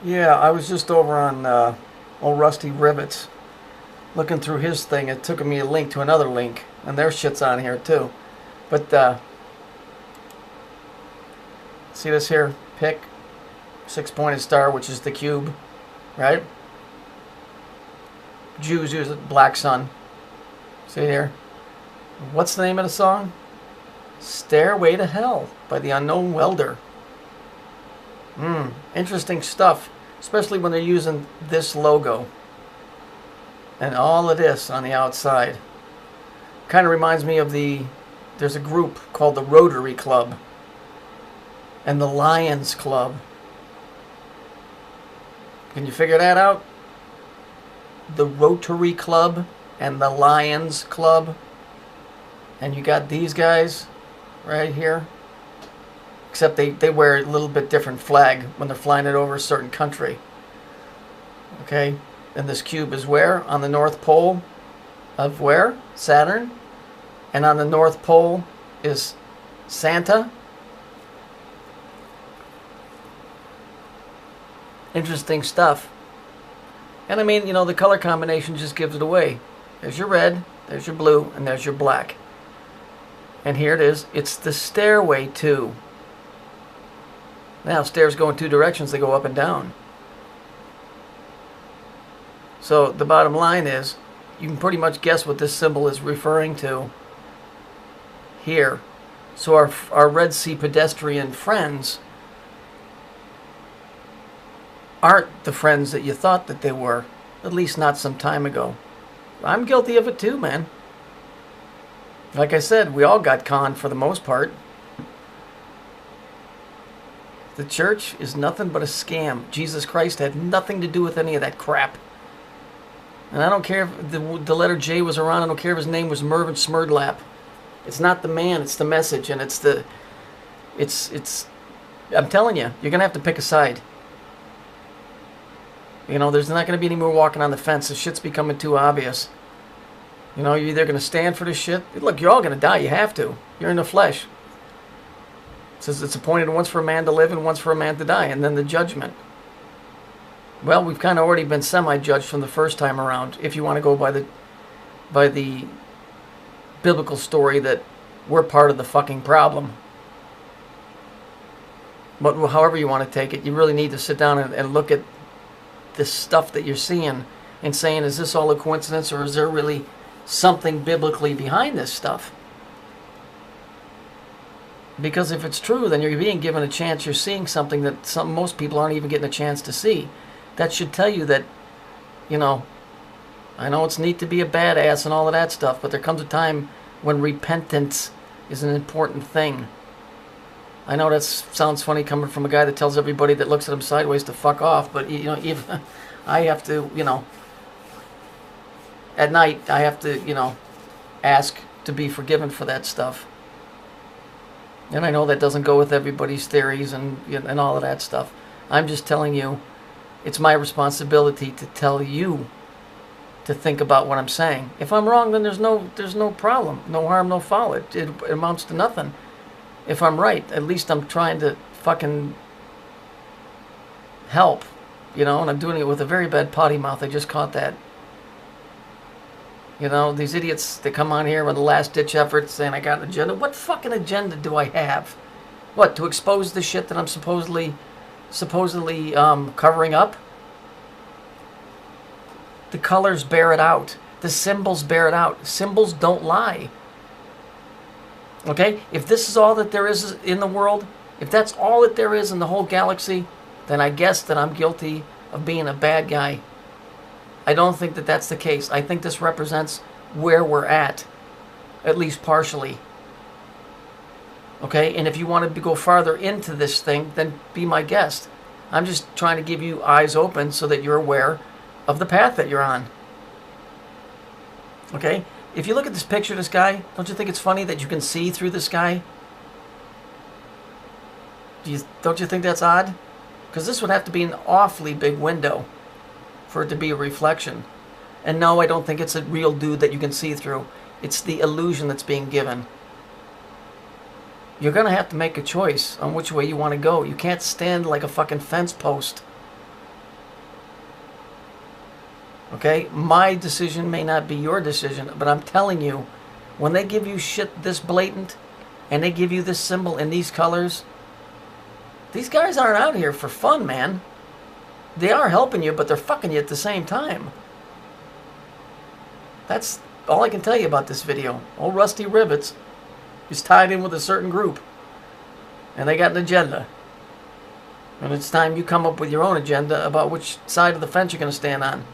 Yeah, I was just over on old Rusty Rivets looking through his thing. It took me a link to another link, and their shit's on here too. But see this here? Pick six-pointed star, which is the cube, right? Jews use it, black sun. See here? What's the name of the song? Stairway to Hell by the Unknown Welder. Interesting stuff, especially when they're using this logo and all of this on the outside. Kind of reminds me of there's a group called the Rotary Club and the Lions Club. Can you figure that out? The Rotary Club and the Lions Club. And you got these guys right here. Except they wear a little bit different flag when they're flying it over a certain country. Okay? And this cube is where? On the North Pole of where? Saturn. And on the North Pole is Santa. Interesting stuff. And I mean, you know, the color combination just gives it away. There's your red, there's your blue, and there's your black. And here it is. It's the stairway to. Now, stairs go in two directions. They go up and down. So the bottom line is, you can pretty much guess what this symbol is referring to here. So our Red Sea pedestrian friends aren't the friends that you thought that they were, at least not some time ago. I'm guilty of it too, man. Like I said, we all got conned for the most part. The church is nothing but a scam. Jesus Christ had nothing to do with any of that crap. And I don't care if the letter J was around. I don't care if his name was Mervyn Smurdlap. It's not the man, it's the message, and it's I'm telling you, you're going to have to pick a side. You know, there's not going to be any more walking on the fence. The shit's becoming too obvious. You know, you're either going to stand for this shit. Look, you're all going to die. You have to. You're in the flesh. It says it's appointed once for a man to live and once for a man to die, and then the judgment. Well, we've kind of already been semi-judged from the first time around, if you want to go by the biblical story that we're part of the fucking problem. But however you want to take it, you really need to sit down and look at this stuff that you're seeing and saying, is this all a coincidence, or is there really something biblically behind this stuff? Because if it's true, then you're being given a chance. You're seeing something that most people aren't even getting a chance to see. That should tell you that, you know, I know it's neat to be a badass and all of that stuff, but there comes a time when repentance is an important thing. I know that sounds funny coming from a guy that tells everybody that looks at him sideways to fuck off, but, you know, if I have to, you know, at night I have to, you know, ask to be forgiven for that stuff. And I know that doesn't go with everybody's theories and all of that stuff. I'm just telling you, it's my responsibility to tell you to think about what I'm saying. If I'm wrong, then there's no problem. No harm, no foul. It amounts to nothing. If I'm right, at least I'm trying to fucking help, you know, and I'm doing it with a very bad potty mouth. I just caught that. You know, these idiots that come on here with a last-ditch effort saying I got an agenda. What fucking agenda do I have? What, to expose the shit that I'm supposedly covering up? The colors bear it out. The symbols bear it out. Symbols don't lie. Okay? If this is all that there is in the world, if that's all that there is in the whole galaxy, then I guess that I'm guilty of being a bad guy. I don't think that that's the case. I think this represents where we're at least partially. Okay? And if you want to go farther into this thing, then be my guest. I'm just trying to give you eyes open so that you're aware of the path that you're on. Okay? If you look at this picture of this guy, don't you think it's funny that you can see through this guy? Don't you think that's odd? Because this would have to be an awfully big window for it to be a reflection. And no, I don't think it's a real dude that you can see through. It's the illusion that's being given. You're going to have to make a choice on which way you want to go. You can't stand like a fucking fence post. Okay? My decision may not be your decision, but I'm telling you, when they give you shit this blatant, and they give you this symbol in these colors, these guys aren't out here for fun, man. They are helping you, but they're fucking you at the same time. That's all I can tell you about this video. Old Rusty Rivets is tied in with a certain group, and they got an agenda. And it's time you come up with your own agenda about which side of the fence you're going to stand on.